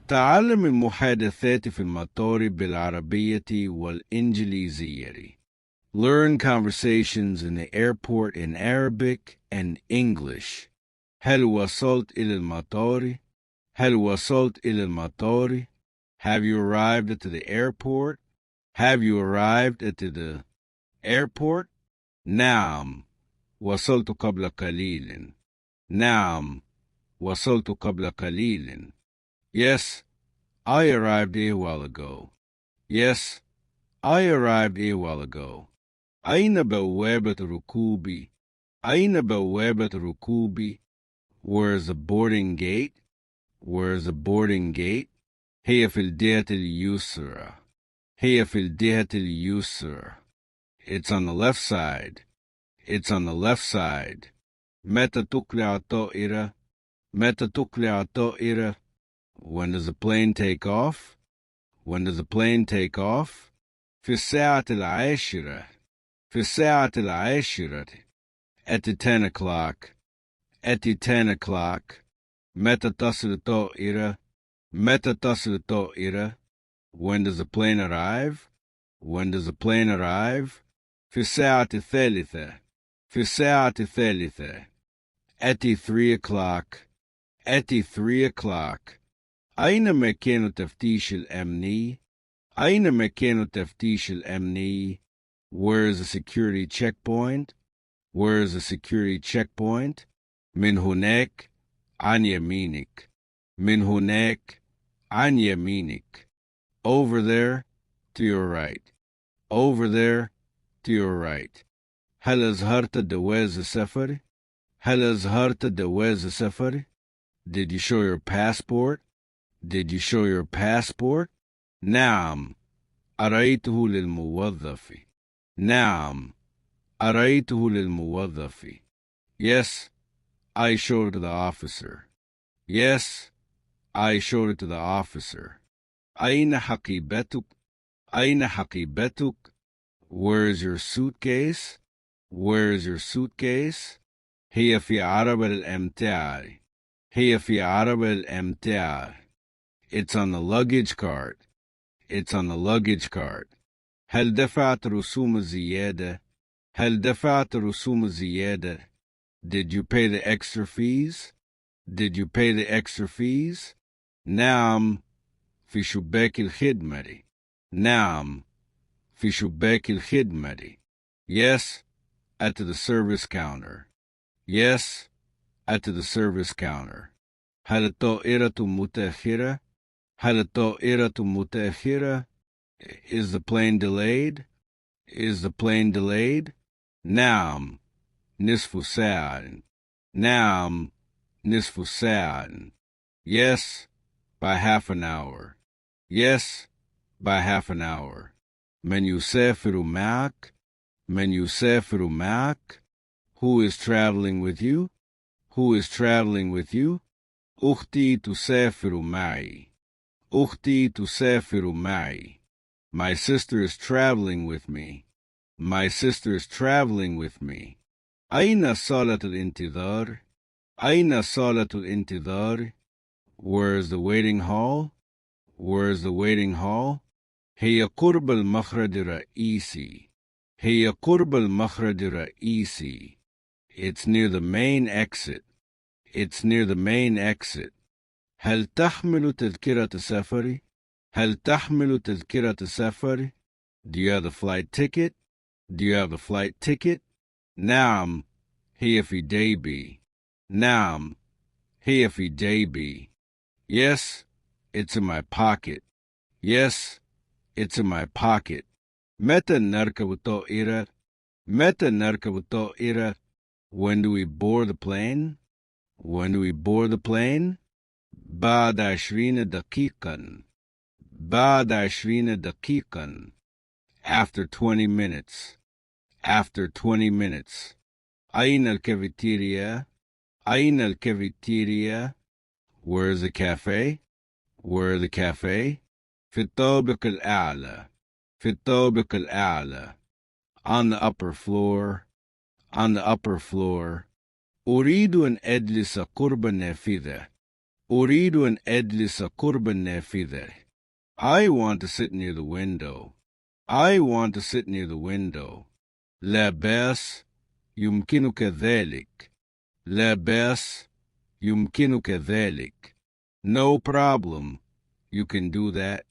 تعلم المحادثات في المطار بالعربية والإنجليزية. Learn conversations in the airport in Arabic and English. هل وصلت إلى المطار؟ هل وصلت إلى المطار؟ Have you arrived at the airport? Have you arrived at the airport? نعم وصلت قبل قليل. نعم وصلت قبل قليل. Yes, I arrived a while ago. Yes, I arrived a while ago. أين بوابة ركوبي؟ أين بوابة ركوبي? Where's the boarding gate? Where's the boarding gate? هي في الجهة اليسرى. هي في الجهة اليسرى. It's on the left side. It's on the left side. متى تقلع الطائرة؟ متى تقلع الطائرة? When does the plane take off? When does the plane take off? في الساعة العاشرة. في الساعة العاشرة. At the 10 o'clock. At the 10 o'clock. متى تصل الطائرة؟ متى تصل الطائرة? When does the plane arrive? When does the plane arrive? في الساعة الثالثة. في الساعة الثالثة. At the 3 o'clock. At the 3 o'clock. أين مكان التفتيش الأمني؟ أين مكان التفتيش الأمني? Where is the security checkpoint? Where is the security checkpoint? من هناك عن يمينك. من هناك عن يمينك. Over there to your right. Over there to your right. هل أظهرت جواز السفر؟ هل أظهرت جواز السفر? Did you show your passport? Did you show your passport? نعم أريته للموظف. نعم أريته للموظف. Yes, I showed it to the officer. Yes, I showed it to the officer. أين حقيبتك? أين حقيبتك? Where's your suitcase? Where's your suitcase? هي في عربة الأمتعة. هي في عربة الأمتعة. It's on the luggage cart. It's on the luggage cart. هل دفعت رسوم الزيادة؟ هل دفعت رسوم الزيادة؟ Did you pay the extra fees? Did you pay the extra fees? نعم في شباك الخدمة. نعم في شباك الخدمة. Yes, at the service counter. Yes, at the service counter. هل الطائرة متأخرة؟ هل الطائرة متأخرة? Is the plane delayed? Is the plane delayed? نعم نصف ساعة. نعم نصف ساعة. Yes, by half an hour. Yes, by half an hour. من يسافر معك؟ من يسافر معك? Who is traveling with you? Who is traveling with you? أختي تسافر معي. أختي تسافر معي. My sister is traveling with me. My sister is traveling with me. أين صالة الانتظار؟ أين صالة الانتظار? Where is the waiting hall? Where is the waiting hall? هي قرب المخرج الرئيسي. هي قرب المخرج الرئيسي. It's near the main exit. It's near the main exit. هل تحمل تذكرة سفر؟ هل تحمل تذكرة سفر؟ Do you have the flight ticket? Do you have the flight ticket? نعم هي في جيبي. نعم هي في جيبي. Yes, it's in my pocket. Yes, it's in my pocket. متى نركب الطائرة؟ متى نركب الطائرة? When do we board the plane? When do we board the plane? بعد 20 دقيقة. بعد 20 دقيقة. After 20 minutes. After 20 minutes. أين الكافيتيريا؟ أين الكافيتيريا? Where is the cafe? Where is the cafe? في الطابق الأعلى. في الطابق الأعلى. On the upper floor. On the upper floor. أريد أن أجلس قرب النافذة. أريد أن أجلس قرب النافذة. I want to sit near the window. I want to sit near the window. لا بأس، يمكنك ذلك. لا بأس، يمكنك ذلك. No problem. You can do that.